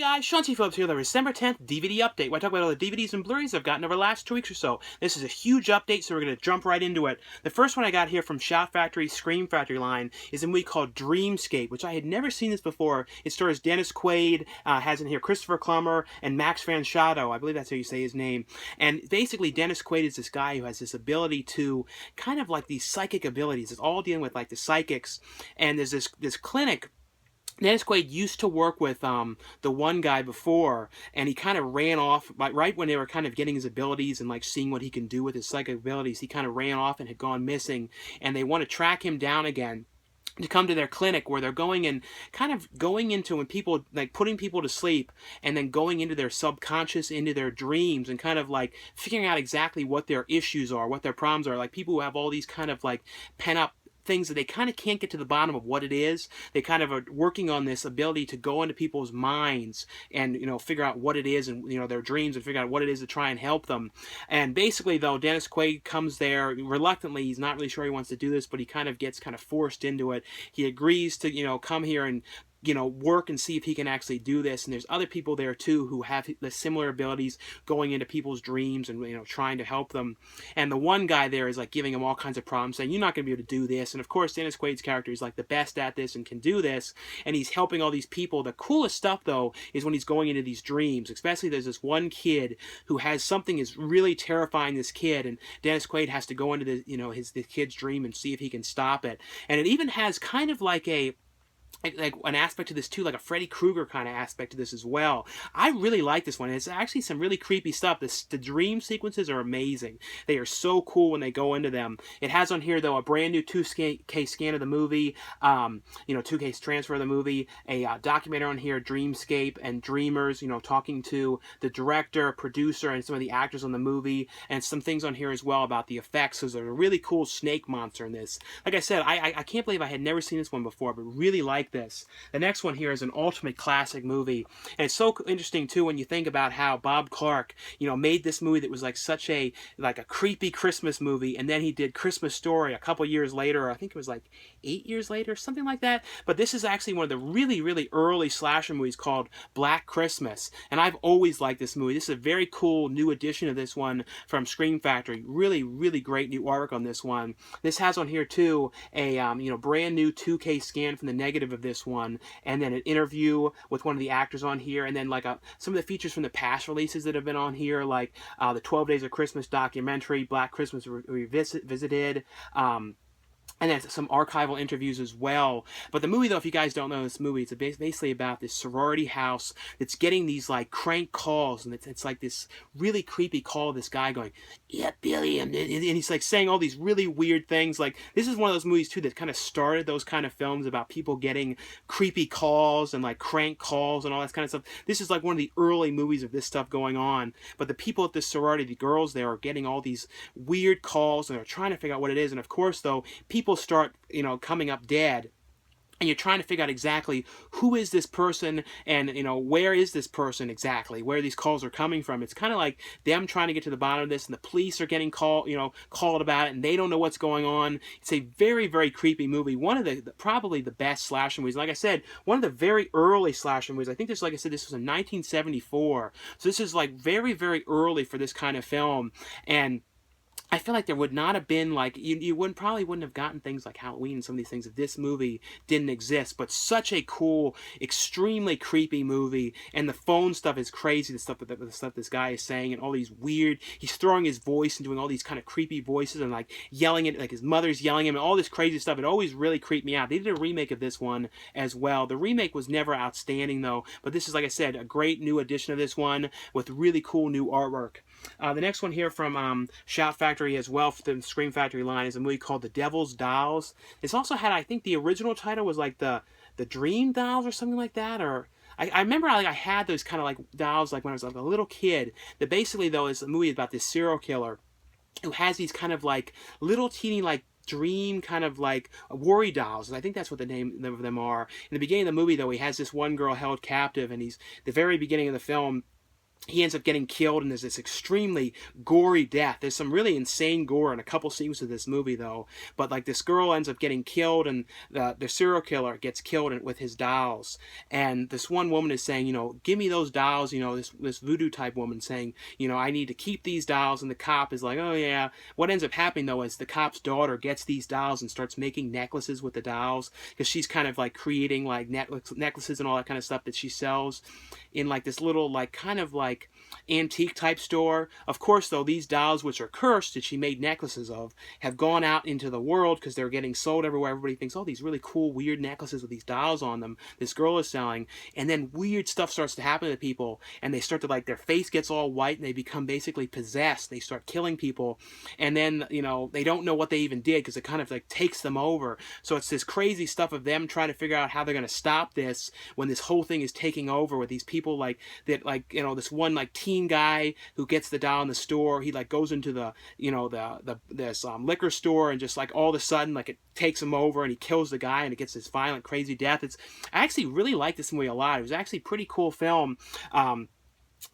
guys, Phillips here, the December 10th DVD update, where I talk about all the DVDs and Blu-rays I've gotten over the last 2 weeks or so. This is a huge update, so we're going to jump right into it. The first one I got here from Shout Factory's Scream Factory line is a movie called Dreamscape, which I had never seen this before. It stars Dennis Quaid, has in here Christopher Plummer, and Max van Sydow. I believe that's how you say his name. And basically, Dennis Quaid is this guy who has this ability to, kind of like these psychic abilities. It's all dealing with like the psychics, and there's this clinic. Dennis Quaid used to work with the one guy before, and he kind of ran off, right when they were kind of getting his abilities and like seeing what he can do with his psychic abilities, he kind of ran off and had gone missing, and they want to track him down again to come to their clinic where they're going and kind of going into when people, like putting people to sleep and then going into their subconscious, into their dreams, and kind of like figuring out exactly what their issues are, what their problems are. Like people who have all these kind of like pent up things that they kind of can't get to the bottom of what it is. They kind of are working on this ability to go into people's minds and, you know, figure out what it is, and, you know, their dreams, and figure out what it is to try and help them. And basically, though, Dennis Quaid comes there reluctantly. He's not really sure he wants to do this, but he kind of gets kind of forced into it. He agrees to, you know, come here and, you know, work and see if he can actually do this. And there's other people there too who have the similar abilities, going into people's dreams and, you know, trying to help them. And the one guy there is like giving him all kinds of problems, saying, you're not going to be able to do this. And of course, Dennis Quaid's character is like the best at this and can do this, and he's helping all these people. The coolest stuff though is when he's going into these dreams, especially there's this one kid who has something is really terrifying this kid, and Dennis Quaid has to go into the, you know, the kid's dream and see if he can stop it. And it even has kind of like an aspect to this too, like a Freddy Krueger kind of aspect to this as well. I really like this one. It's actually some really creepy stuff. The dream sequences are amazing. They are so cool when they go into them. It has on here though a brand new 2K scan of the movie, you know, 2K transfer of the movie, a documentary on here, Dreamscape and Dreamers, you know, talking to the director, producer, and some of the actors on the movie, and some things on here as well about the effects. So there's a really cool snake monster in this. Like I said, I can't believe I had never seen this one before, but really like this. The next one here is an ultimate classic movie, and it's so interesting too when you think about how Bob Clark, you know, made this movie that was like such a creepy Christmas movie, and then he did Christmas Story a couple years later. I think it was like 8 years later, something like that. But this is actually one of the really early slasher movies called Black Christmas, and I've always liked this movie. This is a very cool new edition of this one from Scream Factory. Really great new artwork on this one. This has on here too a you know, brand new 2K scan from the negative of this one, and then an interview with one of the actors on here, and then like some of the features from the past releases that have been on here, like the 12 Days of Christmas documentary, Black Christmas Revisited, and then some archival interviews as well. But the movie, though, if you guys don't know this movie, it's basically about this sorority house that's getting these like crank calls, and it's like this really creepy call of this guy going, "Yeah, Billy," and he's like saying all these really weird things. Like, this is one of those movies too that kind of started those kind of films about people getting creepy calls and like crank calls and all that kind of stuff. This is like one of the early movies of this stuff going on. But the people at this sorority, the girls there, are getting all these weird calls, and they're trying to figure out what it is. And of course, though, people start, you know, coming up dead, and you're trying to figure out exactly who is this person, and, you know, where is this person exactly, where these calls are coming from. It's kind of like them trying to get to the bottom of this, and the police are getting called about it, and they don't know what's going on. It's a very creepy movie. One of the probably the best slasher movies. Like I said, one of the very early slasher movies. I think this, like I said, this was in 1974, so this is like very early for this kind of film. And I feel like there would not have been, like, you probably wouldn't have gotten things like Halloween and some of these things if this movie didn't exist. But such a cool, extremely creepy movie, and the phone stuff is crazy. The stuff this guy is saying, and all these weird, he's throwing his voice and doing all these kind of creepy voices, and like yelling at, like his mother's yelling at him, and all this crazy stuff. It always really creeped me out. They did a remake of this one as well. The remake was never outstanding though, but this is, like I said, a great new edition of this one with really cool new artwork. The next one here from Shout Factory as well, from the Scream Factory line, is a movie called The Devil's Dolls. This also had, I think the original title was like the Dream Dolls or something like that, or I remember I had those kind of like dolls like when I was like a little kid. That basically though is a movie about this serial killer who has these kind of like little teeny like dream kind of like worry dolls, and I think that's what the name of them are. In the beginning of the movie though, he has this one girl held captive, and he's the very beginning of the film, he ends up getting killed, and there's this extremely gory death. There's some really insane gore in a couple scenes of this movie, though. But like this girl ends up getting killed, and the serial killer gets killed with his dolls. And this one woman is saying, give me those dolls. This voodoo type woman saying, I need to keep these dolls. And the cop is like, oh yeah. What ends up happening though is the cop's daughter gets these dolls and starts making necklaces with the dolls, because she's kind of like creating like necklaces and all that kind of stuff that she sells in like this little like kind of like antique type store. Of course though, these dolls, which are cursed, that she made necklaces of, have gone out into the world because they're getting sold everywhere. Everybody thinks, oh, these really cool weird necklaces with these dolls on them this girl is selling. And then weird stuff starts to happen to people, and they start to like, their face gets all white and they become basically possessed. They start killing people, and then they don't know what they even did, because it kind of like takes them over. So it's this crazy stuff of them trying to figure out how they're going to stop this when this whole thing is taking over with these people like that, like this one like teen guy who gets the doll in the store. He like goes into the this liquor store, and just like all of a sudden like it takes him over, and he kills the guy, and it gets this violent crazy death. I actually really like this movie a lot. It was actually a pretty cool film.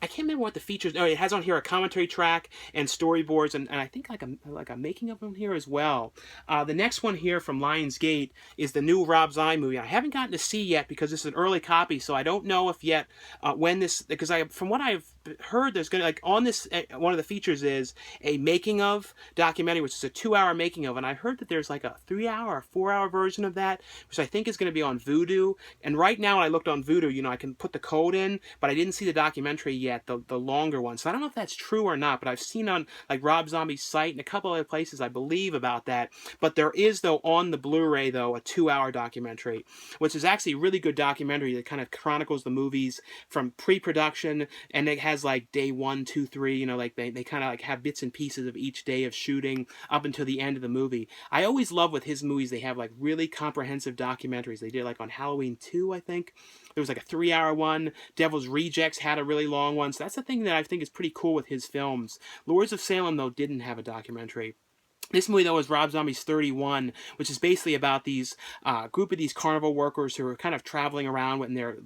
I can't remember what the features. Oh, it has on here a commentary track and storyboards, and I think like a making of them here as well. The next one here from Lionsgate is the new Rob Zombie movie. I haven't gotten to see yet because this is an early copy, so I don't know if yet when this, because from what I've heard, there's gonna like on this one of the features is a making of documentary, which is a 2-hour making of, and I heard that there's like a 3-hour or 4-hour version of that, which I think is going to be on Vudu. And right now, when I looked on Vudu, I can put the code in, but I didn't see the documentary yet, the longer one. So I don't know if that's true or not, but I've seen on like Rob Zombie's site and a couple other places, I believe, about that. But there is though on the Blu-ray though a 2-hour documentary, which is actually a really good documentary that kind of chronicles the movies from pre-production, and it has like day 1, 2, 3. Like they kind of like have bits and pieces of each day of shooting up until the end of the movie. I always love with his movies, they have like really comprehensive documentaries. They did like on Halloween 2, I think. There was like a 3-hour one. Devil's Rejects had a really long one. So that's the thing that I think is pretty cool with his films. Lords of Salem, though, didn't have a documentary. This movie, though, is Rob Zombie's 31, which is basically about these group of these carnival workers who are kind of traveling around in their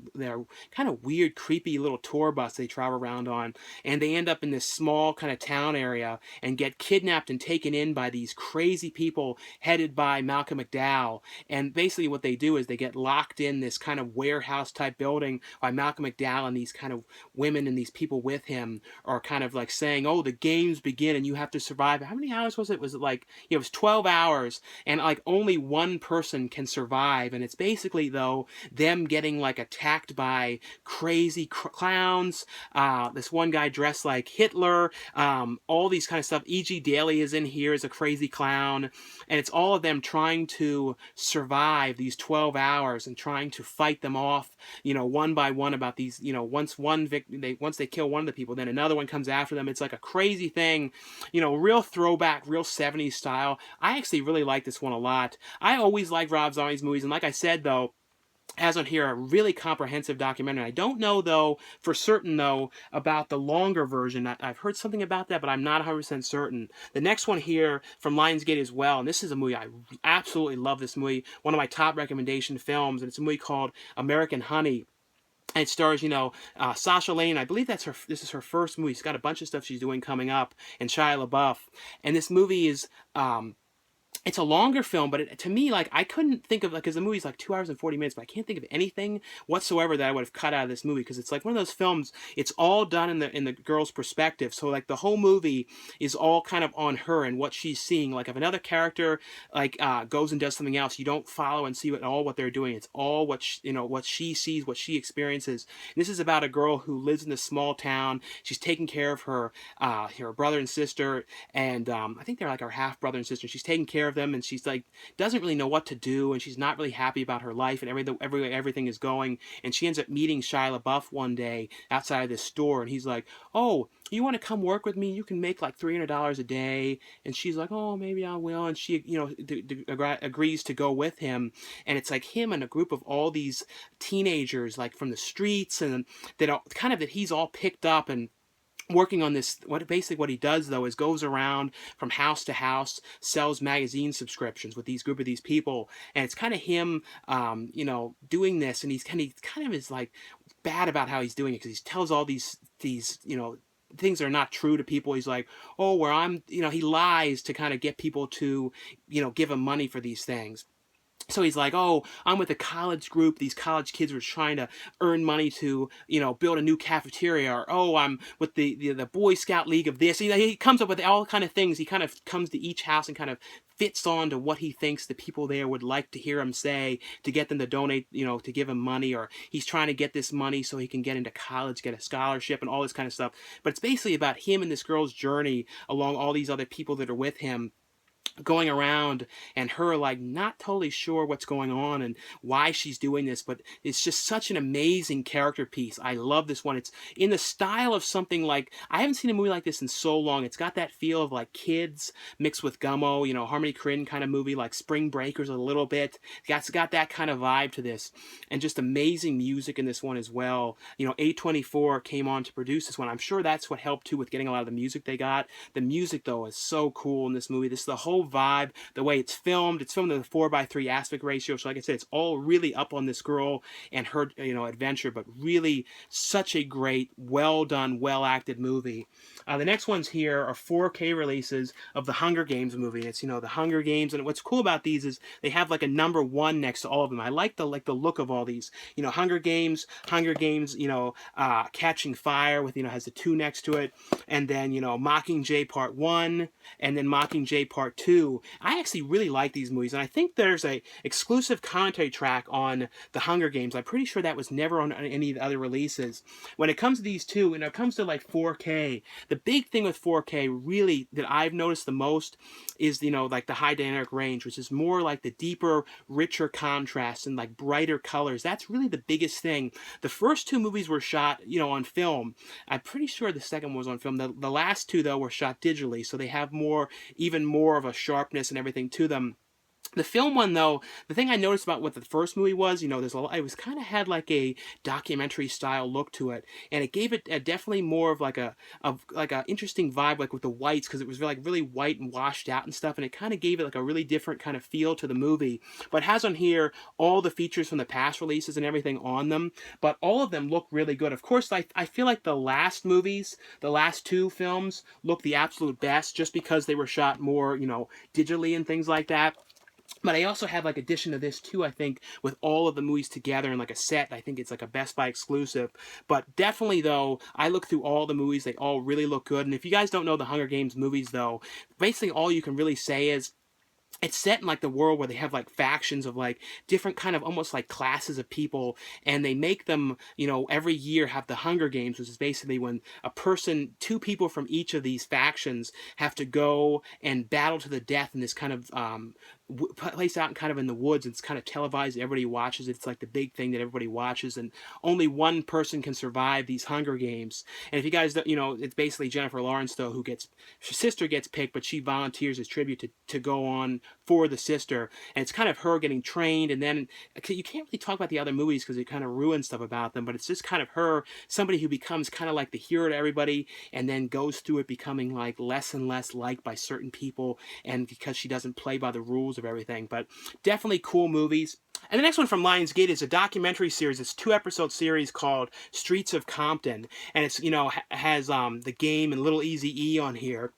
kind of weird, creepy little tour bus they travel around on, and they end up in this small kind of town area and get kidnapped and taken in by these crazy people headed by Malcolm McDowell. And basically what they do is they get locked in this kind of warehouse-type building by Malcolm McDowell, and these kind of women and these people with him are kind of like saying, oh, the games begin and you have to survive. How many hours was it? Was it like, it was 12 hours, and like only one person can survive, and it's basically though them getting like attacked by crazy clowns, this one guy dressed like Hitler, all these kind of stuff. E.G. Daly is in here as a crazy clown, and it's all of them trying to survive these 12 hours and trying to fight them off, one by one, about these, once they kill one of the people, then another one comes after them. It's like a crazy thing, real throwback, real 70s style. I actually really like this one a lot. I always like Rob Zombie's movies, and like I said though, has on here a really comprehensive documentary. I don't know though for certain though about the longer version. I've heard something about that, but I'm not 100% certain. The next one here from Lionsgate as well, and this is a movie I absolutely love. This movie, one of my top recommendation films, and it's a movie called American Honey. And it stars, Sasha Lane. I believe this is her first movie. She's got a bunch of stuff she's doing coming up, and Shia LaBeouf. And this movie is, it's a longer film, but to me, like, I couldn't think of, like, because the movie's like 2 hours and 40 minutes, but I can't think of anything whatsoever that I would have cut out of this movie, because it's like one of those films, it's all done in the girl's perspective. So like the whole movie is all kind of on her and what she's seeing. Like if another character like goes and does something else, you don't follow and see what they're doing. It's all what she sees, what she experiences. And this is about a girl who lives in this small town. She's taking care of her brother and sister, and I think they're like her half brother and sister. She's taking care of them, and she's like doesn't really know what to do, and she's not really happy about her life and everything is going. And she ends up meeting Shia LaBeouf one day outside of this store, and he's like, oh, you want to come work with me? You can make like $300 a day. And she's like, oh, maybe I will. And she agrees to go with him. And it's like him and a group of all these teenagers like from the streets, and that he's all picked up and working on this. What he does though is goes around from house to house, sells magazine subscriptions with these group of these people, and it's kind of him doing this, and he's kind of is like bad about how he's doing it, because he tells all these these, things that are not true to people. He's like, oh, where I'm, he lies to kind of get people to, give him money for these things. So he's like, oh, I'm with a college group. These college kids were trying to earn money to, build a new cafeteria. Or, oh, I'm with the Boy Scout League of this. He comes up with all kind of things. He kind of comes to each house and kind of fits on to what he thinks the people there would like to hear him say to get them to donate, to give him money. Or he's trying to get this money so he can get into college, get a scholarship and all this kind of stuff. But it's basically about him and this girl's journey along all these other people that are with him, going around, and her like not totally sure what's going on and why she's doing this, but it's just such an amazing character piece. I love this one. It's in the style of something like, I haven't seen a movie like this in so long. It's got that feel of like Kids mixed with Gummo, Harmony Korine kind of movie, like Spring Breakers a little bit. It's got that kind of vibe to this, and just amazing music in this one as well. A24 came on to produce this one. I'm sure that's what helped too with getting a lot of the music they got. The music though is so cool in this movie. This is the whole vibe, the way it's filmed. It's filmed in a 4:3 aspect ratio. So like I said, it's all really up on this girl and her, adventure, but really such a great, well done, well acted movie. The next ones here are 4K releases of the Hunger Games movie. And it's, the Hunger Games. And what's cool about these is they have like a number 1 next to all of them. I like the look of all these, Hunger Games, Catching Fire with, has the 2 next to it. And then, Mockingjay Part 1 and then Mockingjay Part 2. I actually really like these movies, and I think there's a exclusive commentary track on the Hunger Games. I'm pretty sure that was never on any of the other releases. When it comes to these two, when it comes to like 4K, the big thing with 4K really that I've noticed the most is, like the high dynamic range, which is more like the deeper, richer contrast and like brighter colors. That's really the biggest thing. The first 2 movies were shot, on film. I'm pretty sure the second one was on film. The last 2 though were shot digitally, so they have even more of a sharpness and everything to them. The film one, though, the thing I noticed about what the first movie was, there's it was kind of had like a documentary style look to it, and it gave it definitely more of like a interesting vibe, like with the whites, because it was like really white and washed out and stuff, and it kind of gave it like a really different kind of feel to the movie. But it has on here all the features from the past releases and everything on them, but all of them look really good. Of course, I feel like the last 2 films look the absolute best, just because they were shot more, digitally and things like that. But I also have like addition to this too, I think, with all of the movies together in like a set. I think it's like a Best Buy exclusive. But definitely though, I look through all the movies, they all really look good. And if you guys don't know the Hunger Games movies though, basically all you can really say is it's set in like the world where they have like factions of like different kind of almost like classes of people, and they make them, every year have the Hunger Games, which is basically when 2 people from each of these factions have to go and battle to the death in this kind of place out kind of in the woods. It's kind of televised, everybody watches it. It's like the big thing that everybody watches, and only one person can survive these Hunger Games. And if you guys don't, it's basically Jennifer Lawrence though, her sister gets picked, but she volunteers as tribute to go on for the sister, and it's kind of her getting trained. And then you can't really talk about the other movies because it kind of ruins stuff about them, but it's just kind of her, somebody who becomes kind of like the hero to everybody, and then goes through it becoming like less and less liked by certain people, and because she doesn't play by the rules of everything. But definitely cool movies. And the next one from Lionsgate is a documentary series. It's a 2-episode series called Streets of Compton, and it's has the Game and Little Easy E on here.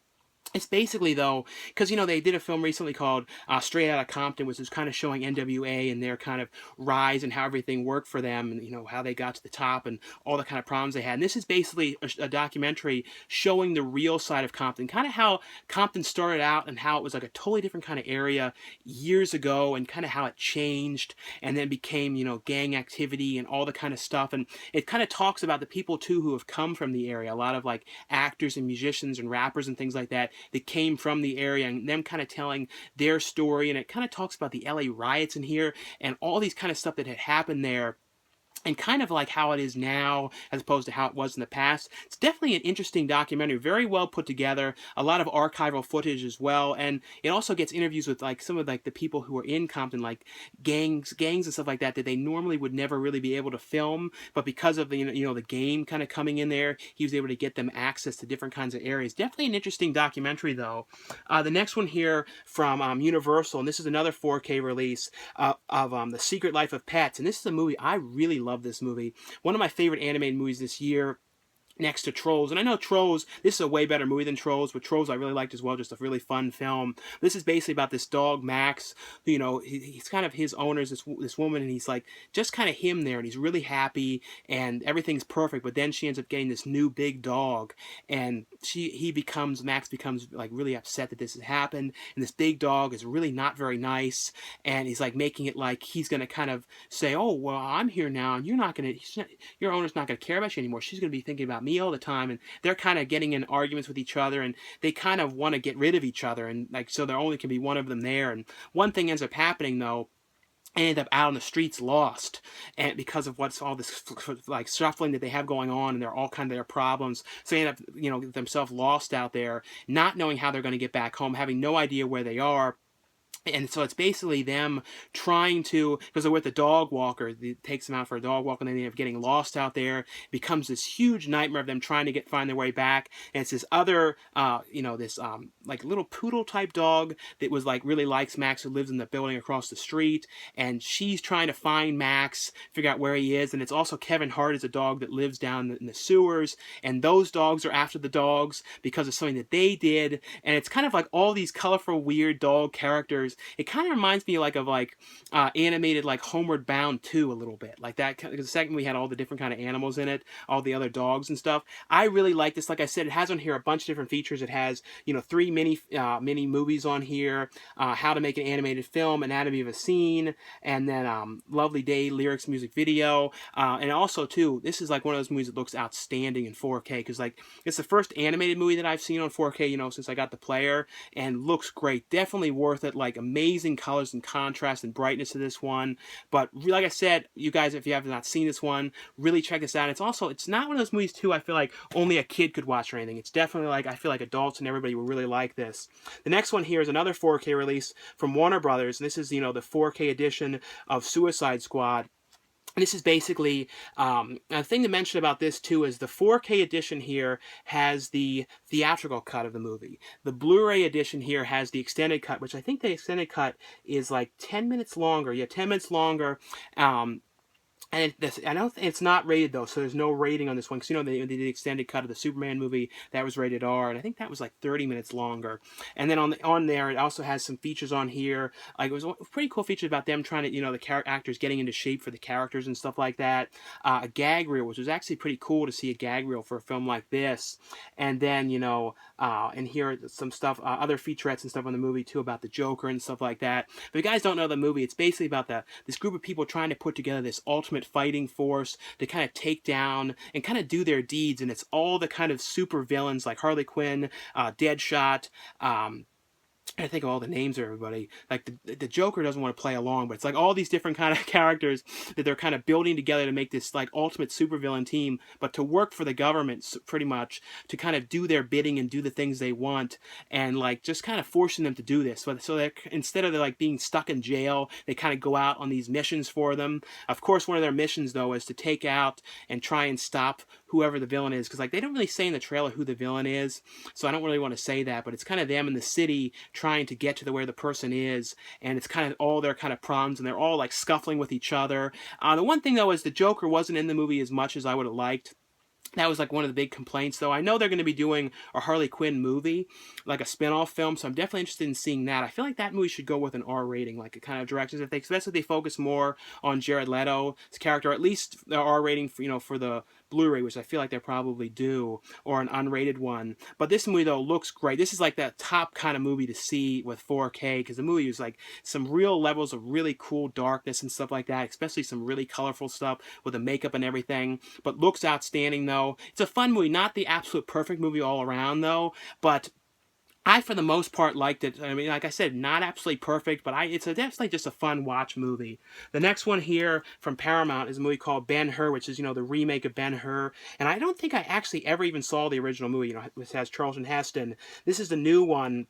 It's basically, though, because, they did a film recently called Straight Outta Compton, which is kind of showing NWA and their kind of rise and how everything worked for them, and, how they got to the top and all the kind of problems they had. And this is basically a documentary showing the real side of Compton, kind of how Compton started out and how it was like a totally different kind of area years ago, and kind of how it changed and then became, gang activity and all the kind of stuff. And it kind of talks about the people, too, who have come from the area. A lot of, like, actors and musicians and rappers and things like that came from the area, and them kind of telling their story. And it kind of talks about the LA riots in here and all these kind of stuff that had happened there, and kind of like how it is now as opposed to how it was in the past. It's definitely an interesting documentary, very well put together, a lot of archival footage as well, and it also gets interviews with like some of like the people who are in Compton, like gangs and stuff like that they normally would never really be able to film, but because of the the Game kind of coming in there, he was able to get them access to different kinds of areas. Definitely an interesting documentary though. The next one here from Universal, and this is another 4K release of The Secret Life of Pets, and this is a movie I really love. This movie, one of my favorite animated movies this year. next to Trolls. And I know Trolls, this is a way better movie than Trolls, but Trolls I really liked as well, just a really fun film. This is basically about this dog, Max, who, you know, he's kind of his owner's this woman, and he's like, just kind of him there, and he's really happy, and everything's perfect, but then she ends up getting this new big dog, and Max becomes like really upset that this has happened, and this big dog is really not very nice, and he's like making it like he's going to kind of say, oh, well, I'm here now, and your owner's not going to care about you anymore. She's going to be thinking about me all the time, and they're kind of getting in arguments with each other, and they kind of want to get rid of each other, and like so there only can be one of them there. And one thing ends up happening though. They end up out on the streets lost, and because of what's all this like shuffling that they have going on, and they're all kind of their problems, so they end up themselves lost out there, not knowing how they're going to get back home, having no idea where they are. And so it's basically them trying to, because they're with the dog walker, it takes them out for a dog walk, and then they end up getting lost out there. It becomes this huge nightmare of them trying to find their way back. And it's this other, like little poodle type dog that was like really likes Max, who lives in the building across the street. And she's trying to find Max, figure out where he is. And it's also Kevin Hart is a dog that lives down in the sewers. And those dogs are after the dogs because of something that they did. And it's kind of like all these colorful, weird dog characters. It kind of reminds me of animated like Homeward Bound 2 a little bit, like that, because the second we had all the different kind of animals in it, all the other dogs and stuff. I really like this. Like I said, it has on here a bunch of different features. It has 3 mini movies on here, how to make an animated film, anatomy of a scene, and then Lovely Day lyrics, music video, and also too, this is like one of those movies that looks outstanding in 4K, because like it's the first animated movie that I've seen on 4K, since I got the player, and looks great. Definitely worth it. Like amazing colors and contrast and brightness to this one. But like I said, you guys, if you have not seen this one, really check this out. It's not one of those movies too I feel like only a kid could watch or anything. It's definitely like, I feel like adults and everybody will really like this. The next one here is another 4K release from Warner Brothers. And this is, the 4K edition of Suicide Squad. This is basically, a thing to mention about this too is the 4K edition here has the theatrical cut of the movie. The Blu-ray edition here has the extended cut, which I think the extended cut is like 10 minutes longer. Yeah, 10 minutes longer. And I don't think it's not rated though, so there's no rating on this one, because they did the extended cut of the Superman movie that was rated R, and I think that was like 30 minutes longer. And then on there, it also has some features on here. Like it was pretty cool features about them trying to, the actors getting into shape for the characters and stuff like that. A gag reel, which was actually pretty cool to see a gag reel for a film like this. And then and here some stuff, other featurettes and stuff on the movie too about the Joker and stuff like that. But if you guys don't know the movie, it's basically about this group of people trying to put together this ultimate fighting force to kind of take down and kind of do their deeds, and it's all the kind of super villains like Harley Quinn, Deadshot, I think of all the names of everybody. Like the Joker doesn't want to play along, but it's like all these different kind of characters that they're kind of building together to make this like ultimate supervillain team, but to work for the government pretty much, to kind of do their bidding and do the things they want, and like just kind of forcing them to do this. So that instead of like being stuck in jail, they kind of go out on these missions for them. Of course, one of their missions though is to take out and try and stop whoever the villain is, because like they don't really say in the trailer who the villain is, so I don't really want to say that, but it's kind of them in the city trying to get to where the person is, and it's kind of all their kind of problems, and they're all like scuffling with each other. The one thing though is the Joker wasn't in the movie as much as I would have liked. That was like one of the big complaints, though. I know they're going to be doing a Harley Quinn movie, like a spin-off film, so I'm definitely interested in seeing that. I feel like that movie should go with an R rating, like it kind of directions, especially if they focus more on Jared Leto's character, or at least the R rating for the Blu-ray, which I feel like they probably do, or an unrated one. But this movie though looks great. This is like that top kind of movie to see with 4K, because the movie is like some real levels of really cool darkness and stuff like that, especially some really colorful stuff with the makeup and everything, but looks outstanding though. It's a fun movie, not the absolute perfect movie all around though, but I, for the most part, liked it. I mean, like I said, not absolutely perfect, but it's definitely just a fun watch movie. The next one here from Paramount is a movie called Ben-Hur, which is, the remake of Ben-Hur. And I don't think I actually ever even saw the original movie, which has Charlton Heston. This is the new one.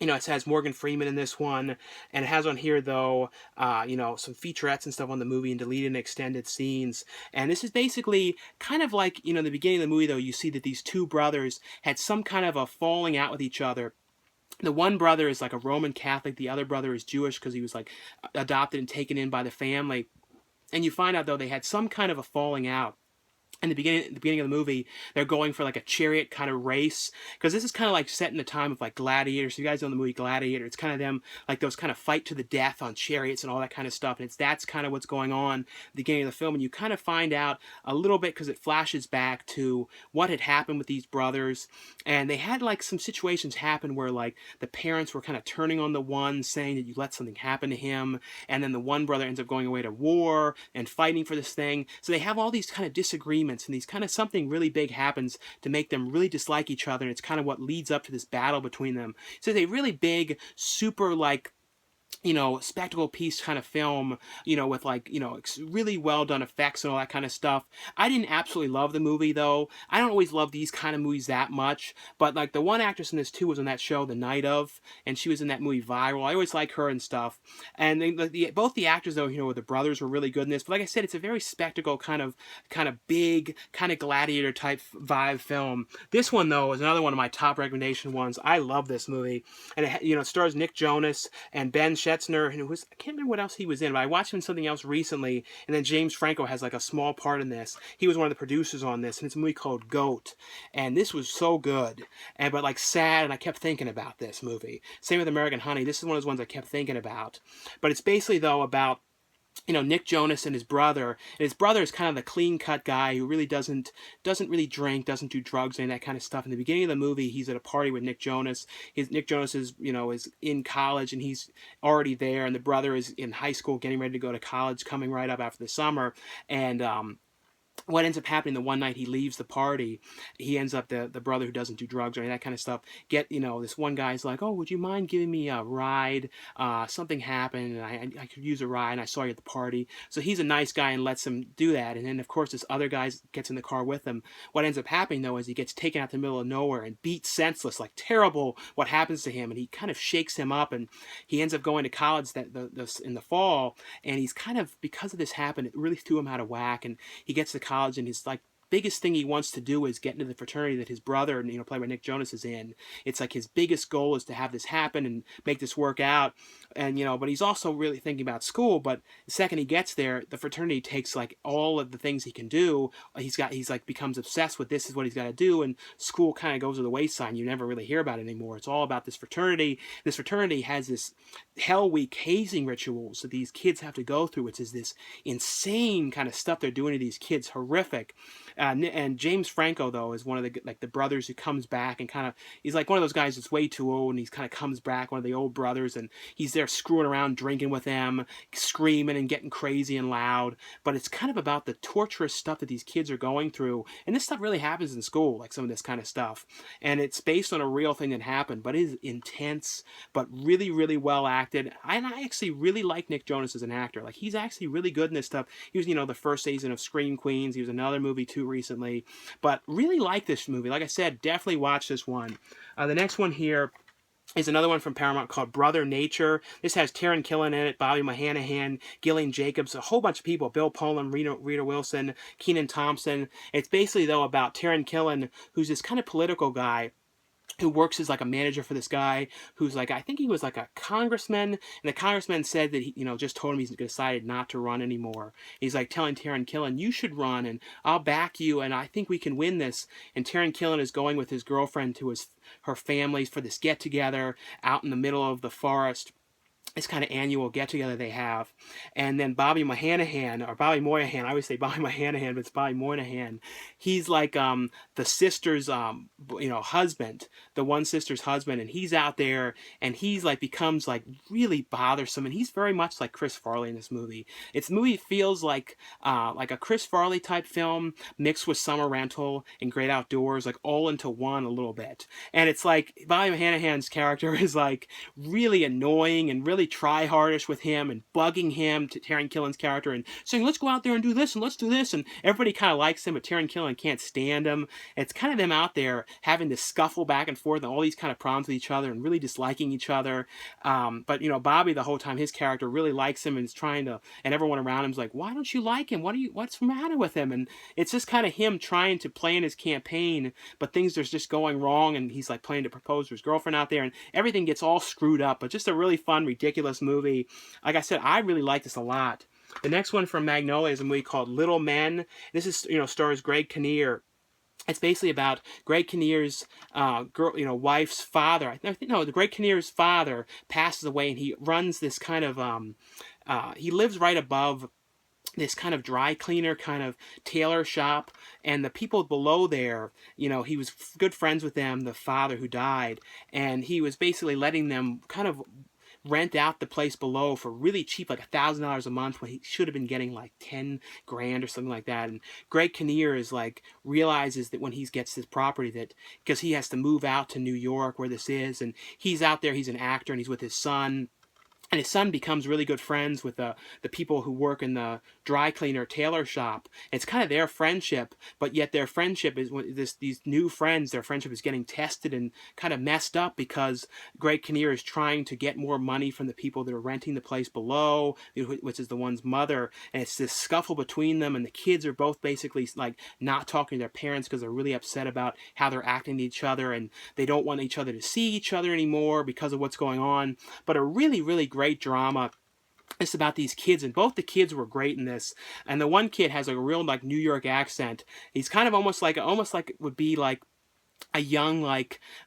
It has Morgan Freeman in this one, and it has on here, though, some featurettes and stuff on the movie and deleted and extended scenes. And this is basically kind of like, in the beginning of the movie, though, you see that these two brothers had some kind of a falling out with each other. The one brother is like a Roman Catholic, the other brother is Jewish because he was like adopted and taken in by the family. And you find out, though, they had some kind of a falling out. in the beginning of the movie, they're going for like a chariot kind of race, because this is kind of like set in the time of like Gladiators. You guys know the movie Gladiator. It's kind of them, like those kind of fight to the death on chariots and all that kind of stuff. And that's kind of what's going on at the beginning of the film. And you kind of find out a little bit because it flashes back to what had happened with these brothers. And they had like some situations happen where like the parents were kind of turning on the one, saying that you let something happen to him. And then the one brother ends up going away to war and fighting for this thing. So they have all these kind of disagreements, and these kind of something really big happens to make them really dislike each other, and it's kind of what leads up to this battle between them. So it's a really big, super like, you know, spectacle piece kind of film, you know, with like, you know, really well done effects and all that kind of stuff. I didn't absolutely love the movie though. I don't always love these kind of movies that much, but like the one actress in this too was on that show The Night Of, and she was in that movie Viral. I always like her and stuff. And both the actors though, you know, the brothers were really good in this. But like I said, it's a very spectacle kind of big, kind of gladiator type vibe film. This one though is another one of my top recommendation ones. I love this movie, and it, you know, it stars Nick Jonas and Ben Schetzner, and I can't remember what else he was in, but I watched him in something else recently, and then James Franco has like a small part in this. He was one of the producers on this, and it's a movie called Goat, and this was so good, but like sad, and I kept thinking about this movie. Same with American Honey. This is one of those ones I kept thinking about, but it's basically though about, you know, Nick Jonas and his brother. And his brother is kind of the clean-cut guy who really doesn't really drink, doesn't do drugs, and that kind of stuff. In the beginning of the movie, he's at a party with Nick Jonas. Nick Jonas is, you know, is in college, and he's already there, and the brother is in high school, getting ready to go to college, coming right up after the summer, and what ends up happening the one night he leaves the party, he ends up, the brother who doesn't do drugs or any of that kind of stuff, you know, this one guy's like, oh, would you mind giving me a ride? Something happened, and I could use a ride, and I saw you at the party. So he's a nice guy and lets him do that. And then, of course, this other guy gets in the car with him. What ends up happening, though, is he gets taken out to the middle of nowhere and beat senseless, like terrible what happens to him. And he kind of shakes him up, and he ends up going to college in the fall. And he's kind of, because of this happened, it really threw him out of whack. And he gets to college, and his like biggest thing he wants to do is get into the fraternity that his brother, you know, played by Nick Jonas, is in. It's like his biggest goal is to have this happen and make this work out. And, you know, but he's also really thinking about school. But the second he gets there, the fraternity takes like all of the things he can do. He's like becomes obsessed with this is what he's got to do, and school kind of goes to the wayside. And you never really hear about it anymore. It's all about this fraternity. This fraternity has this Hell Week hazing rituals that these kids have to go through, which is this insane kind of stuff they're doing to these kids, horrific. And James Franco though is one of the brothers who comes back, and kind of, he's like one of those guys that's way too old, and he's kind of comes back, one of the old brothers, and he's there screwing around, drinking with them, screaming and getting crazy and loud. But it's kind of about the torturous stuff that these kids are going through, and this stuff really happens in school, like some of this kind of stuff, and it's based on a real thing that happened, but it is intense, but really, really well acted. And I actually really like Nick Jonas as an actor. Like, he's actually really good in this stuff. He was, you know, the first season of Scream Queens. He was in another movie too recently, but really like this movie. Like I said, definitely watch this one. The next one here is another one from Paramount called Brother Nature. This has Taron Killam in it, Bobby Mahanahan, Gillian Jacobs, a whole bunch of people, Bill Pullman, Rita Wilson, Kenan Thompson. It's basically, though, about Taron Killam, who's this kind of political guy who works as like a manager for this guy who's like, I think he was like a congressman, and the congressman said that he, you know, just told him he's decided not to run anymore. He's like telling Taron Killam, you should run, and I'll back you, and I think we can win this. And Taron Killam is going with his girlfriend to her family for this get together out in the middle of the forest. This kind of annual get-together they have. And then Bobby Moynihan, I always say Bobby Moynihan, but it's Bobby Moynihan. He's like the sister's, you know, husband, the one sister's husband, and he's out there, and he's like, becomes like really bothersome, and he's very much like Chris Farley in this movie. The movie feels like a Chris Farley type film mixed with Summer Rental and Great Outdoors, like all into one a little bit. And it's like Bobby Moynihan's character is like really annoying and really try-hardish with him and bugging him, to Taron Killam's character, and saying, let's go out there and do this, and let's do this, and everybody kind of likes him, but Taron Killam can't stand him. And it's kind of them out there having to scuffle back and forth and all these kind of problems with each other and really disliking each other. But, you know, Bobby, the whole time, his character really likes him and is trying to, and everyone around him's like, why don't you like him? What's the matter with him? And it's just kind of him trying to plan his campaign, but things are just going wrong, and he's like planning to propose to his girlfriend out there, and everything gets all screwed up, but just a really fun, ridiculous movie. Like I said, I really like this a lot. The next one from Magnolia is a movie called Little Men. This is, stars Greg Kinnear. It's basically about Greg Kinnear's wife's father. I think no, the Greg Kinnear's father passes away, and he runs this kind of he lives right above this kind of dry cleaner kind of tailor shop, and the people below there, he was good friends with them, the father who died, and he was basically letting them kind of rent out the place below for really cheap, like $1,000 a month, when he should have been getting like 10 grand or something like that. And Greg Kinnear is like, realizes that when he gets this property, that because he has to move out to New York where this is, and he's out there, he's an actor, and he's with his son, and his son becomes really good friends with the people who work in the dry cleaner tailor shop. And it's kind of their friendship, but yet their friendship is these new friends. Their friendship is getting tested and kind of messed up because Greg Kinnear is trying to get more money from the people that are renting the place below, which is the one's mother. And it's this scuffle between them, and the kids are both basically like not talking to their parents because they're really upset about how they're acting to each other, and they don't want each other to see each other anymore because of what's going on. But a really, really great drama. It's about these kids, and both the kids were great in this. And the one kid has a real like New York accent. He's kind of almost like it would be like a young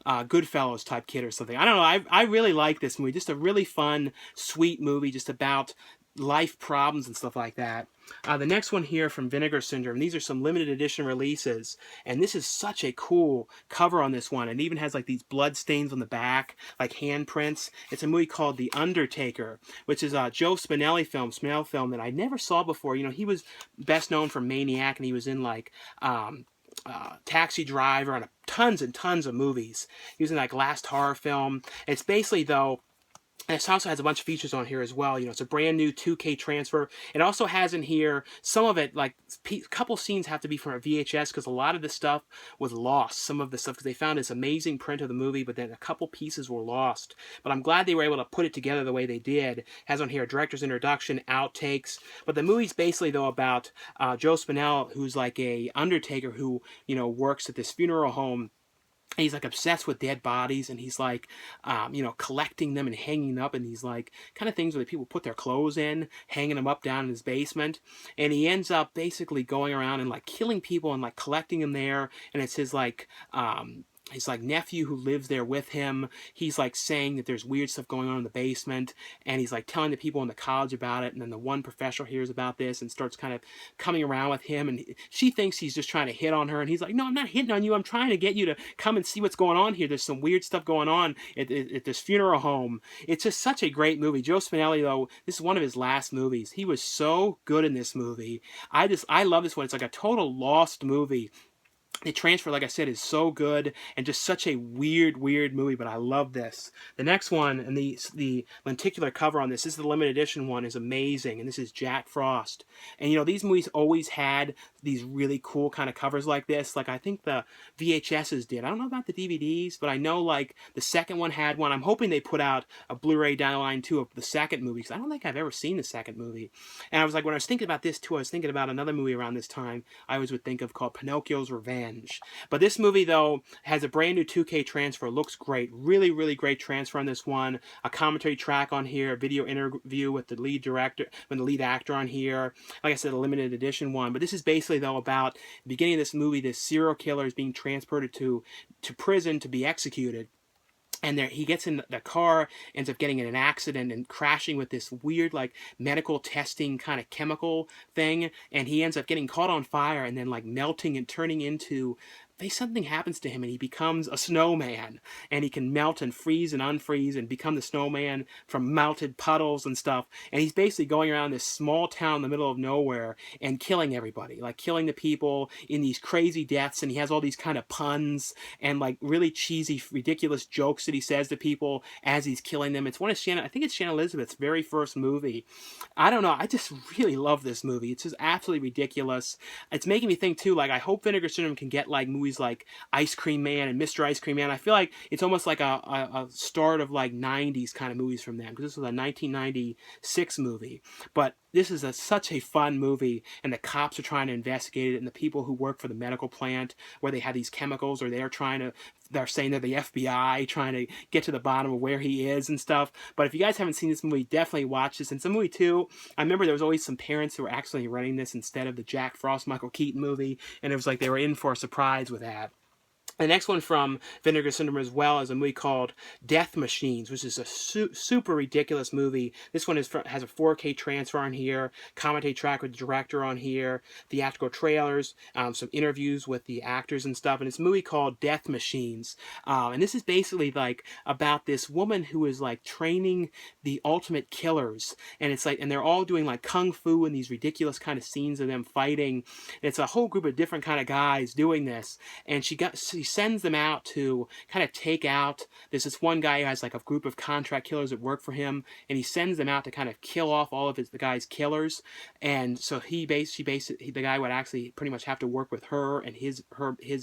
Goodfellas type kid or something. I don't know. I really like this movie. Just a really fun, sweet movie, just about life problems and stuff like that. The next one here from Vinegar Syndrome. These are some limited edition releases, and this is such a cool cover on this one. It even has like these blood stains on the back, like handprints. It's a movie called The Undertaker, which is a Joe Spinelli film that I never saw before. He was best known for Maniac, and he was in like Taxi Driver and tons and tons of movies. He was in like Last Horror Film. It's basically, though, and it also has a bunch of features on here as well. It's a brand new 2K transfer. It also has in here some of it, like a couple scenes have to be from a VHS because a lot of the stuff was lost. Some of the stuff, because they found this amazing print of the movie, but then a couple pieces were lost. But I'm glad they were able to put it together the way they did. It has on here a director's introduction, outtakes. But the movie's basically, though, about Joe Spinell, who's like a undertaker who, works at this funeral home. He's like obsessed with dead bodies, and he's like, collecting them and hanging them up in these like kind of things where people put their clothes in, hanging them up down in his basement. And he ends up basically going around and like killing people and like collecting them there. And it's his his nephew who lives there with him. He's like saying that there's weird stuff going on in the basement, and he's like telling the people in the college about it. And then the one professor hears about this and starts kind of coming around with him, and she thinks he's just trying to hit on her, and he's like, no, I'm not hitting on you, I'm trying to get you to come and see what's going on here. There's some weird stuff going on at this funeral home. It's just such a great movie. Joe Spinelli, though, this is one of his last movies. He was so good in this movie. I love this one. It's like a total lost movie. The transfer, like I said, is so good, and just such a weird movie, but I love this. The next one, and the lenticular cover on this is the limited edition one, is amazing, and this is Jack Frost. And these movies always had these really cool kind of covers like this. Like I think the VHSs did. I don't know about the DVDs, but I know like the second one had one. I'm hoping they put out a Blu-ray down the line too of the second movie, because I don't think I've ever seen the second movie. And I was like, when I was thinking about this too, I was thinking about another movie around this time I always would think of called Pinocchio's Revenge. But this movie, though, has a brand new 2K transfer. Looks great. Really great transfer on this one. A commentary track on here. A video interview with the lead actor on here. Like I said, a limited edition one. But this is basically, though, about the beginning of this movie. This serial killer is being transported to prison to be executed. And there, he gets in the car, ends up getting in an accident and crashing with this weird, like, medical testing kind of chemical thing. And he ends up getting caught on fire and then, like, melting and turning into... something happens to him and he becomes a snowman, and he can melt and freeze and unfreeze and become the snowman from melted puddles and stuff. And he's basically going around this small town in the middle of nowhere and killing everybody, like killing the people in these crazy deaths. And he has all these kind of puns and like really cheesy, ridiculous jokes that he says to people as he's killing them. It's one of I think it's Shannon Elizabeth's very first movie. I don't know. I just really love this movie. It's just absolutely ridiculous. It's making me think too, like I hope Vinegar Syndrome can get like movies like Ice Cream Man and Mr. Ice Cream Man. I feel like it's almost like a start of like 90s kind of movies from them, because this was a 1996 movie. But this is such a fun movie, and the cops are trying to investigate it, and the people who work for the medical plant where they have these chemicals, or they're saying they're the FBI trying to get to the bottom of where he is and stuff. But if you guys haven't seen this movie, definitely watch this. And it's a movie too. I remember there was always some parents who were actually running this instead of the Jack Frost, Michael Keaton movie, and it was like they were in for a surprise with that. The next one from Vinegar Syndrome as well is a movie called Death Machines, which is a super ridiculous movie. This one has a 4K transfer on here, commentary track with the director on here, theatrical trailers, some interviews with the actors and stuff. And it's a movie called Death Machines. And this is basically like about this woman who is like training the ultimate killers. And it's like, and they're all doing like kung fu and these ridiculous kind of scenes of them fighting. And it's a whole group of different kind of guys doing this. And she sends them out to kind of take out, there's this one guy who has like a group of contract killers that work for him, and he sends them out to kind of kill off all of the guy's killers. And so the guy would actually pretty much have to work with her and his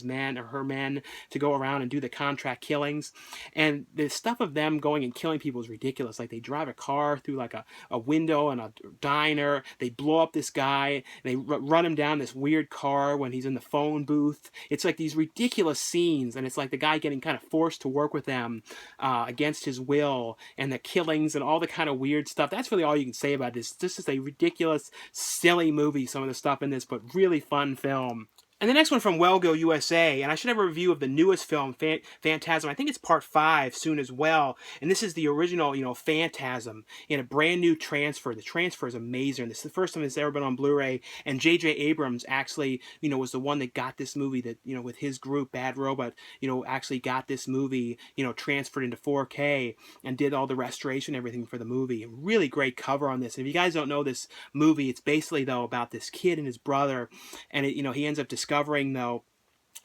men or her men to go around and do the contract killings. And the stuff of them going and killing people is ridiculous. Like they drive a car through like a window in a diner, they blow up this guy, they run him down this weird car when he's in the phone booth. It's like these ridiculous scenes, and it's like the guy getting kind of forced to work with them against his will, and the killings and all the kind of weird stuff. That's really all you can say about this. This is a ridiculous, silly movie, some of the stuff in this, but really fun film. And the next one from Well Go USA, and I should have a review of the newest film, Phantasm. I think it's part 5 soon as well. And this is the original, Phantasm in a brand new transfer. The transfer is amazing. This is the first time it's ever been on Blu-ray. And J.J. Abrams actually, was the one that got this movie that, with his group, Bad Robot, actually got this movie, transferred into 4K and did all the restoration and everything for the movie. A really great cover on this. And if you guys don't know this movie, it's basically, though, about this kid and his brother. And, he ends up discovering, though,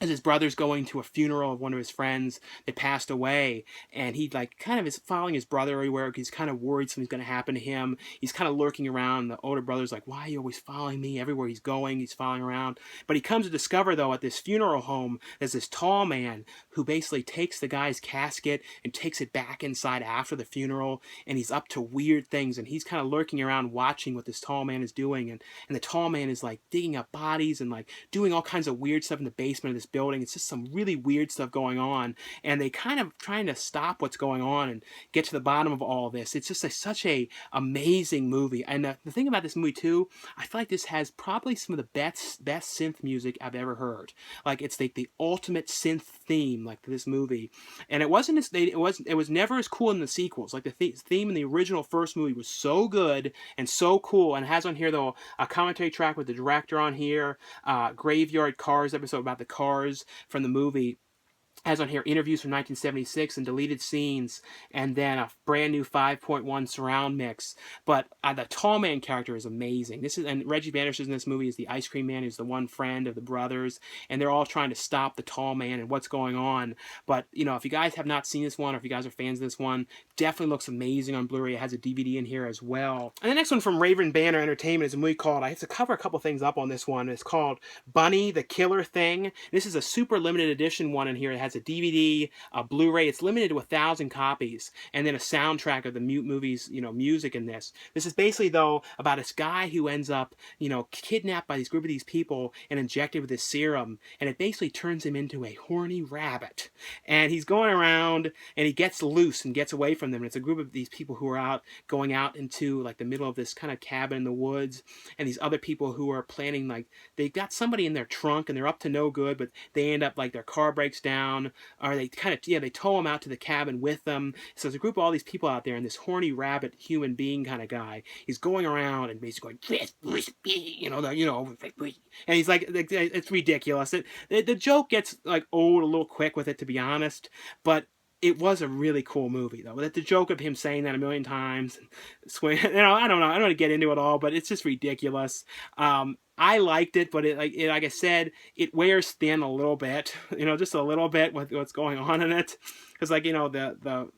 as his brother's going to a funeral of one of his friends that passed away, and he like kind of is following his brother everywhere because he's kind of worried something's going to happen to him. He's kind of lurking around. The older brother's like, why are you always following me? Everywhere he's going, he's following around. But he comes to discover, though, at this funeral home, there's this tall man who basically takes the guy's casket and takes it back inside after the funeral, and he's up to weird things, and he's kind of lurking around watching what this tall man is doing, and the tall man is like digging up bodies and like doing all kinds of weird stuff in the basement of this building. It's just some really weird stuff going on, and they kind of trying to stop what's going on and get to the bottom of all of this. It's just such a amazing movie. And the thing about this movie too, I feel like this has probably some of the best synth music I've ever heard. Like it's like the ultimate synth theme, like this movie. And it was never as cool in the sequels. Like the theme in the original first movie was so good and so cool, and it has on here though a commentary track with the director on here, Graveyard Cars episode about the cars from the movie, has on here interviews from 1976 and deleted scenes, and then a brand new 5.1 surround mix. But the tall man character is amazing. And Reggie Bannister's in this movie is the ice cream man, who's the one friend of the brothers, and they're all trying to stop the tall man and what's going on. But if you guys have not seen this one, or if you guys are fans of this one, definitely looks amazing on Blu-ray. It has a DVD in here as well. And the next one from Raven Banner Entertainment is a movie called, I have to cover a couple things up on this one. It's called Bunny the Killer Thing. This is a super limited edition one in here. It has a DVD, a Blu-ray. It's limited to 1,000 copies, and then a soundtrack of the movie's, music in this. This is basically, though, about this guy who ends up, kidnapped by this group of these people and injected with this serum, and it basically turns him into a horny rabbit. And he's going around, and he gets loose and gets away from them. And it's a group of these people who are going out into like the middle of this kind of cabin in the woods, and these other people who are planning, like they got somebody in their trunk and they're up to no good, but they end up like their car breaks down, or they kind of they tow him out to the cabin with them. So there's a group of all these people out there, and this horny rabbit human being kind of guy, he's going around and basically going, and he's like, it's ridiculous. The joke gets like old a little quick with it, to be honest, but it was a really cool movie, though. The joke of him saying that a million times, I don't know. I don't want to get into it all, but it's just ridiculous. I liked it, but like I said, it wears thin a little bit, just a little bit with what's going on in it, because like the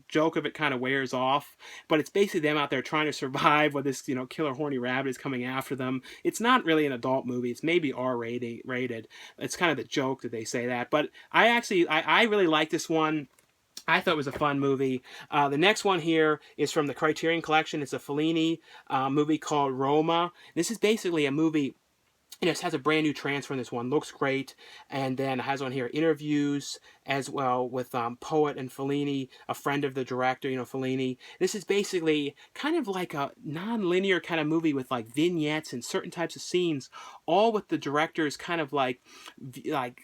joke of it kind of wears off. But it's basically them out there trying to survive with this killer horny rabbit is coming after them. It's not really an adult movie. It's maybe rated. It's kind of the joke that they say that, but I really like this one. I thought it was a fun movie. The next one here is from the Criterion Collection. It's a Fellini movie called Roma. This is basically a movie. It has a brand new transfer in this one. Looks great. And then it has on here interviews as well with Poet and Fellini, a friend of the director, Fellini. This is basically kind of like a non-linear kind of movie with like vignettes and certain types of scenes, all with the director's kind of like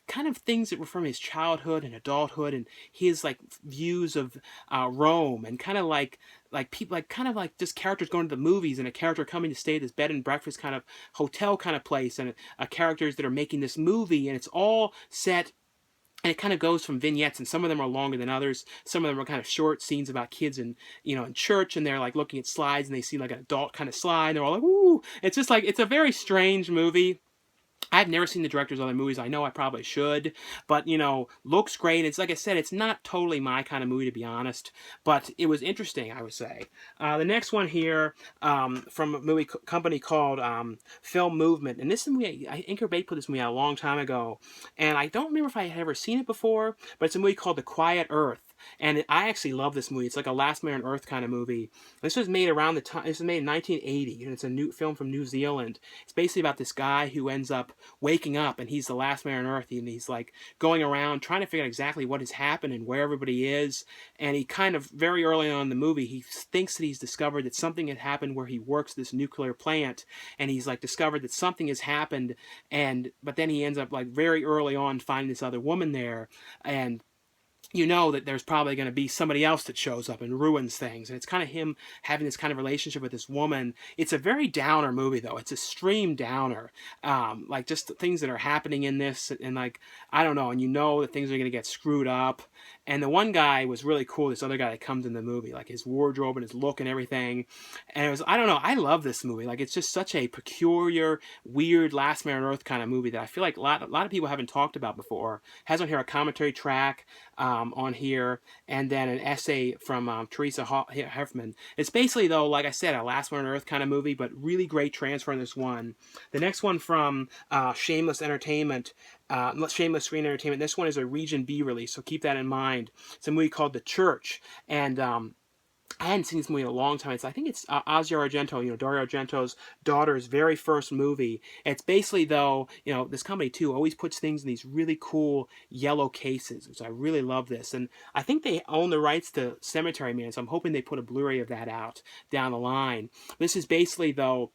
kind of things that were from his childhood and adulthood and his like views of Rome, and kind of like people kind of like just characters going to the movies and a character coming to stay at this bed and breakfast kind of hotel kind of place, and characters that are making this movie, and it's all set. And it kind of goes from vignettes, and some of them are longer than others. Some of them are kind of short scenes about kids in church, and they're like looking at slides, and they see like an adult kind of slide, and they're all like, "Ooh!" It's just like, it's a very strange movie. I've never seen the director's other movies. I know I probably should, but looks great. It's like I said, it's not totally my kind of movie, to be honest, but it was interesting, I would say. The next one here, from a movie company called Film Movement, and this movie, I think Bay put this movie out a long time ago, and I don't remember if I had ever seen it before, but it's a movie called The Quiet Earth. And I actually love this movie. It's like a Last Man on Earth kind of movie. This was made around the time. This was made in 1980, and it's a new film from New Zealand. It's basically about this guy who ends up waking up, and he's the last man on Earth, and he's like going around trying to figure out exactly what has happened and where everybody is. And he kind of, very early on in the movie, he thinks that he's discovered that something had happened where he works at this nuclear plant, and he's like discovered that something has happened, but then he ends up like very early on finding this other woman there, and that there's probably going to be somebody else that shows up and ruins things. And it's kind of him having this kind of relationship with this woman. It's a very downer movie, though. It's a extreme downer. Like, just the things that are happening in this. And, like, I don't know. And that things are going to get screwed up. And the one guy was really cool. This other guy that comes in the movie. Like, his wardrobe and his look and everything. And it was, I don't know. I love this movie. Like, it's just such a peculiar, weird Last Man on Earth kind of movie that I feel like a lot of people haven't talked about before. It has on here a commentary track. On here, and then an essay from Teresa Heffman. It's basically, though, like I said, a Last Man on Earth kind of movie, but really great transfer in this one. The next one from Shameless Entertainment, Shameless Screen Entertainment. This one is a Region B release, so keep that in mind. It's a movie called The Church, and I hadn't seen this movie in a long time. I think it's Asia Argento, Dario Argento's daughter's very first movie. It's basically, though, this company, too, always puts things in these really cool yellow cases, which I really love this. And I think they own the rights to Cemetery Man, so I'm hoping they put a Blu-ray of that out down the line. This is basically, though,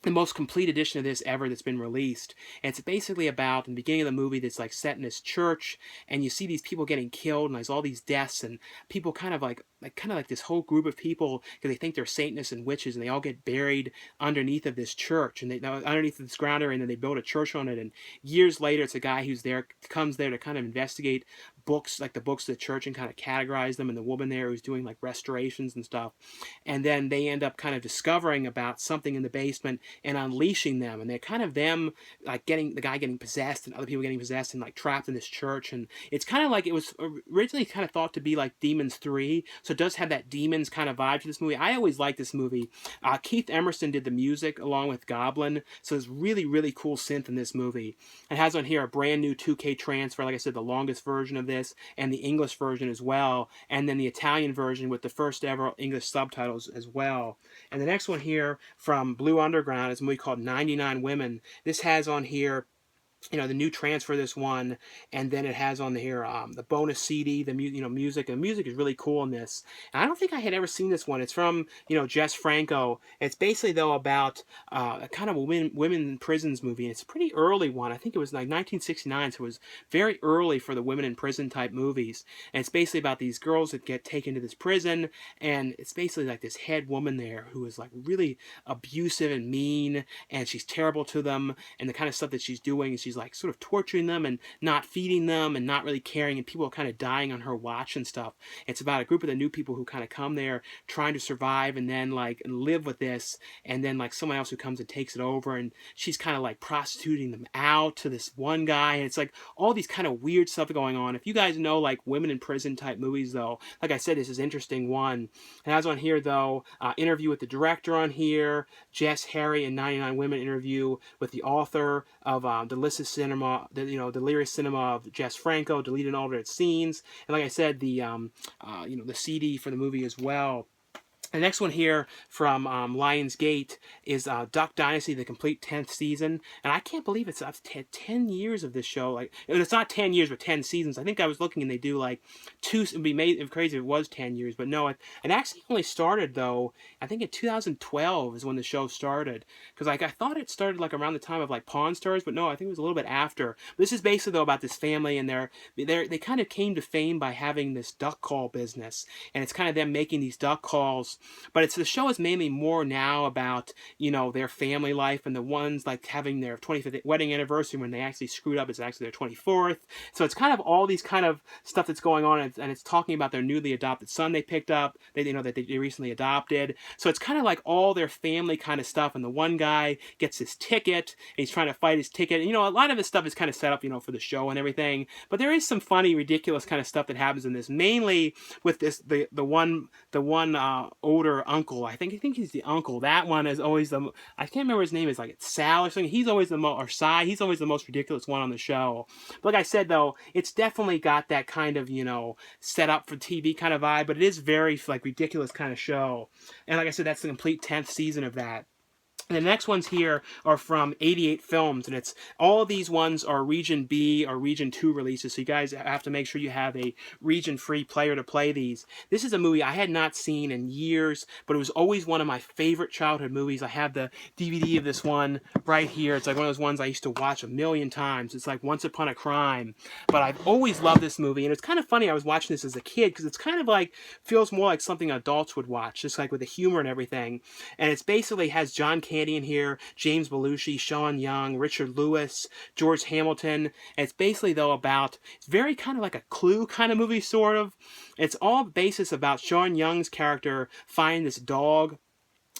the most complete edition of this ever that's been released. And it's basically about, in the beginning of the movie, that's like set in this church, and you see these people getting killed, and there's all these deaths, and people kind of like this whole group of people, because they think they're Satanists and witches, and they all get buried underneath of this church, and underneath this ground area, and then they build a church on it. And years later, it's a guy who's comes there to kind of investigate books, like the books of the church, and kind of categorize them, and the woman there who's doing like restorations and stuff. And then they end up kind of discovering about something in the basement and unleashing them, and they're kind of them like the guy getting possessed and other people getting possessed and like trapped in this church. And it's kind of like, it was originally kind of thought to be like Demons 3, so it does have that Demons kind of vibe to this movie. I always liked this movie. Keith Emerson did the music along with Goblin, so it's really, really cool synth in this movie. It has on here a brand new 2K transfer, like I said, the longest version of this, and the English version as well, and then the Italian version with the first ever English subtitles as well. And the next one here from Blue Underground is a movie called 99 Women. This has on here the new transfer of this one, and then it has on here the bonus CD, the music. And the music is really cool in this. And I don't think I had ever seen this one. It's from Jess Franco. It's basically, though, about a kind of a women in prisons movie, and it's a pretty early one. I think it was like 1969, so it was very early for the women in prison type movies. And it's basically about these girls that get taken to this prison, and it's basically like this head woman there who is like really abusive and mean, and she's terrible to them, and the kind of stuff that she's doing is she's like sort of torturing them and not feeding them and not really caring, and people are kind of dying on her watch and stuff. It's about a group of the new people who kind of come there trying to survive and then like live with this, and then like someone else who comes and takes it over, and she's kind of like prostituting them out to this one guy, and it's like all these kind of weird stuff going on. If you guys know like women in prison type movies, though, like I said, this is an interesting one. It has on here, though, interview with the director on here, Jess, Harry, and 99 Women interview with the author of the delicious cinema, delirious cinema of Jess Franco, deleted and alternate scenes, and like I said, the the CD for the movie as well. The next one here from Lionsgate is Duck Dynasty, the complete 10th season. And I can't believe it's 10 years of this show. Like, and it's not 10 years, but 10 seasons. I think I was looking and they do like two. It would be crazy if it was 10 years. But no, it actually only started, though, I think in 2012 is when the show started. Because like I thought it started like around the time of like Pawn Stars, but no, I think it was a little bit after. This is basically, though, about this family, and they kind of came to fame by having this duck call business. And it's kind of them making these duck calls. But the show is mainly more now about, their family life, and the ones like having their 25th wedding anniversary when they actually screwed up. It's actually their 24th. So it's kind of all these kind of stuff that's going on, and it's talking about their newly adopted son they picked up, that they recently adopted. So it's kind of like all their family kind of stuff, and the one guy gets his ticket, and he's trying to fight his ticket. And, a lot of this stuff is kind of set up, for the show and everything. But there is some funny, ridiculous kind of stuff that happens in this, mainly with the one older uncle. I think he's the uncle. That one is always I can't remember his name, is like it's Sal or something. He's always or Cy. He's always the most ridiculous one on the show. But like I said, though, it's definitely got that kind of set up for TV kind of vibe. But it is very like ridiculous kind of show. And like I said, that's the complete 10th season of that. And the next ones here are from 88 Films, and all of these ones are Region B or Region 2 releases, so you guys have to make sure you have a region-free player to play these. This is a movie I had not seen in years, but it was always one of my favorite childhood movies. I have the DVD of this one right here. It's like one of those ones I used to watch a million times. It's like Once Upon a Crime. But I've always loved this movie, and it's kind of funny I was watching this as a kid, because it's kind of like, feels more like something adults would watch, just like with the humor and everything. And it's basically has John Candy in here, James Belushi, Sean Young, Richard Lewis, George Hamilton. And it's basically, though, it's very kind of like a Clue kind of movie, sort of. It's all basis about Sean Young's character finding this dog.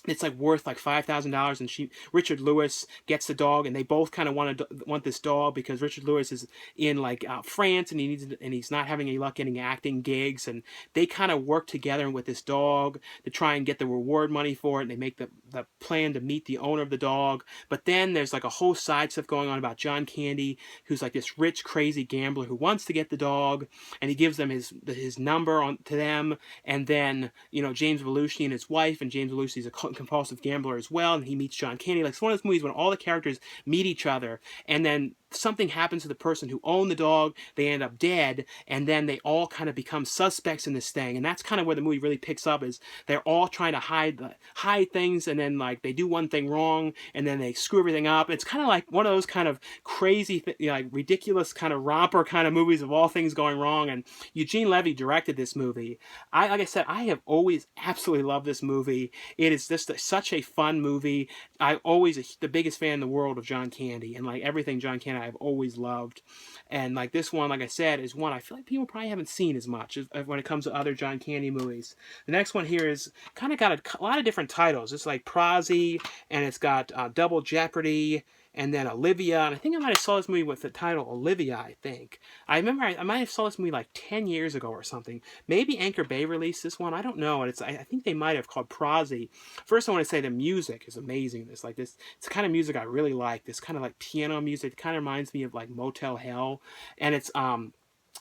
It's like worth like $5,000, and Richard Lewis gets the dog, and they both kind of want this dog because Richard Lewis is in like France, and he's not having any luck getting acting gigs, and they kind of work together with this dog to try and get the reward money for it. And they make the plan to meet the owner of the dog. But then there's like a whole side stuff going on about John Candy, who's like this rich, crazy gambler who wants to get the dog, and he gives them his number to them. And then James Belushi and his wife, and James Belushi's a compulsive gambler as well, and he meets John Candy. Like, it's one of those movies when all the characters meet each other, and then something happens to the person who owned the dog, they end up dead, and then they all kind of become suspects in this thing. And that's kind of where the movie really picks up, is they're all trying to hide things, and then like they do one thing wrong, and then they screw everything up. It's kind of like one of those kind of crazy like ridiculous kind of romper kind of movies of all things going wrong. And Eugene Levy directed this movie. Like I said, I have always absolutely loved this movie. It is just such a fun movie. I'm always the biggest fan in the world of John Candy, and like everything John Candy I've always loved. And like this one, like I said, is one I feel like people probably haven't seen as much when it comes to other John Candy movies. The next one here is kind of got a lot of different titles. It's like Prozzy, and it's got Double Jeopardy, and then Olivia. And I think I might have saw this movie with the title Olivia, I think. I remember I might have saw this movie like 10 years ago or something. Maybe Anchor Bay released this one. I don't know. And I think they might have called Prozzy. First, I want to say the music is amazing. It's the kind of music I really like. This kind of like piano music. It kind of reminds me of like Motel Hell. And it's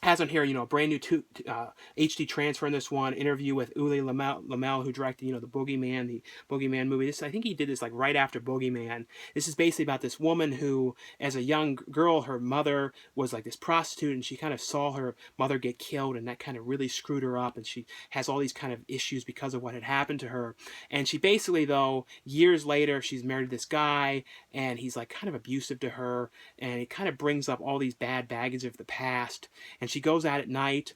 has on here, a brand new HD transfer in this one, interview with Uli Lamel, who directed, the Boogeyman movie. I think he did this like right after Boogeyman. This is basically about this woman who, as a young girl, her mother was like this prostitute, and she kind of saw her mother get killed, and that kind of really screwed her up, and she has all these kind of issues because of what had happened to her. And she basically, though, years later, she's married this guy, and he's like kind of abusive to her, and it kind of brings up all these bad baggage of the past. And she goes out at night,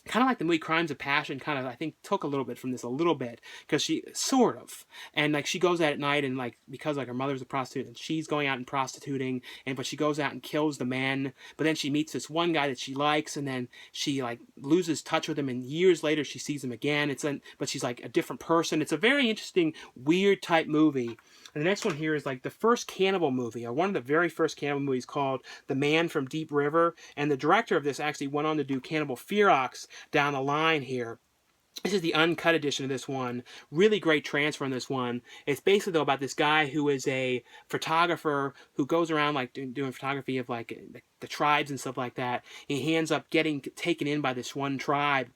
kind of like the movie Crimes of Passion, kind of, I think, took a little bit from this, a little bit, because she, sort of, and like she goes out at night, and like, because like her mother's a prostitute, and she's going out and prostituting, but she goes out and kills the men, but then she meets this one guy that she likes, and then she like loses touch with him, and years later she sees him again, but she's like a different person. It's a very interesting, weird type movie. And the next one here is like the first cannibal movie, or one of the very first cannibal movies, called The Man from Deep River. And the director of this actually went on to do Cannibal Ferox down the line here. This is the uncut edition of this one. Really great transfer on this one. It's basically though about this guy who is a photographer who goes around like doing photography of like the tribes and stuff like that. He ends up getting taken in by this one tribe.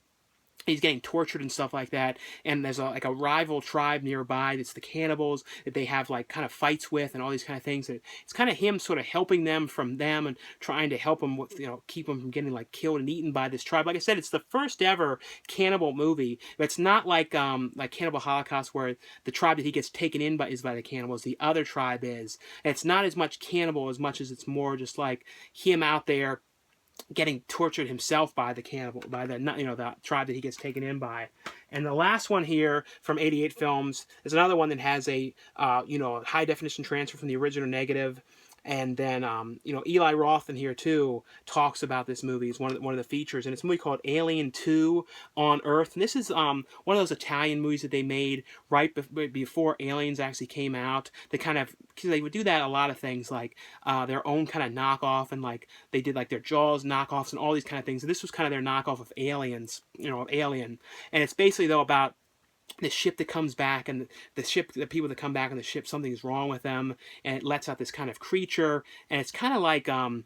He's getting tortured and stuff like that, and there's like a rival tribe nearby that's the cannibals that they have like kind of fights with and all these kind of things. And it's kind of him sort of helping them from them and trying to help them with, keep them from getting like killed and eaten by this tribe. Like I said, it's the first ever cannibal movie. But it's not like Cannibal Holocaust where the tribe that he gets taken in by is by the cannibals. The other tribe is. And it's not as much cannibal as much as it's more just like him out there getting tortured himself by the cannibal, by the tribe that he gets taken in by. And the last one here from 88 Films is another one that has a high definition transfer from the original negative. And then, Eli Roth in here, too, talks about this movie. It's one of the features. And it's a movie called Alien 2 on Earth. And this is one of those Italian movies that they made right before Aliens actually came out. They kind of, because they would do that a lot of things, like their own kind of knockoff. And, like, they did, like, their Jaws knockoffs and all these kind of things. And this was kind of their knockoff of Aliens, of Alien. And it's basically, though, about the ship that comes back, and the people that come back on the ship, something's wrong with them, and it lets out this kind of creature, and it's kind of like the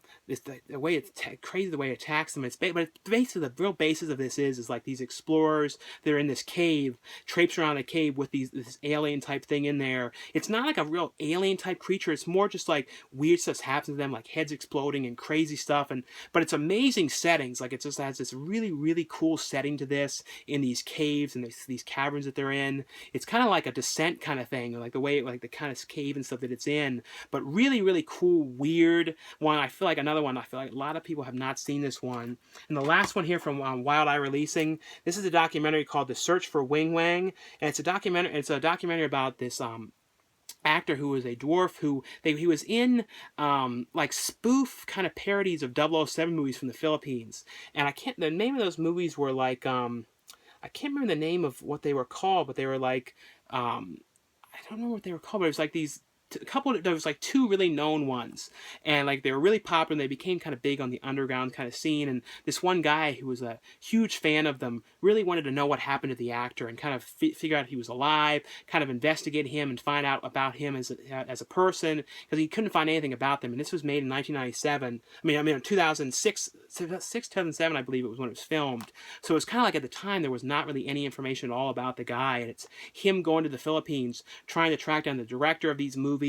way it's crazy the way it attacks them. But it's basically the real basis of this is like these explorers. They're in this cave, traipse around a cave with this alien type thing in there. It's not like a real alien type creature. It's more just like weird stuff happens to them, like heads exploding and crazy stuff. But it's amazing settings. Like it just has this really really cool setting to this in these caves and these caverns that they're in. It's kind of like a Descent kind of thing, like the way, like the kind of cave and stuff that it's in, but really really cool, weird one. I feel like a lot of people have not seen this one. And the last one here from Wild Eye Releasing, this is a documentary called The Search for Wing Wang, and it's a documentary about this actor who was a dwarf he was in like spoof kind of parodies of 007 movies from the Philippines. And the name of those movies were like I can't remember the name of what they were called, but they were like, I don't know what they were called, but it was like there was like two really known ones, and like they were really popular, and they became kind of big on the underground kind of scene. And this one guy who was a huge fan of them really wanted to know what happened to the actor and kind of figure out if he was alive, kind of investigate him and find out about him as a person, because he couldn't find anything about them. And this was made in 1997. I mean 2007, I believe it was when it was filmed. So it was kind of like at the time there was not really any information at all about the guy, and it's him going to the Philippines trying to track down the director of these movies,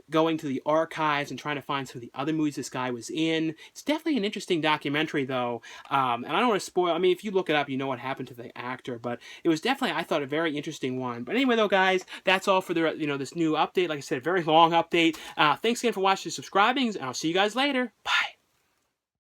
going to the archives and trying to find some of the other movies this guy was in. It's definitely an interesting documentary, though. And I don't want to spoil. I mean, if you look it up, you know what happened to the actor. But it was definitely, I thought, a very interesting one. But anyway, though, guys, that's all for this new update. Like I said, a very long update. Thanks again for watching and subscribing, and I'll see you guys later. Bye.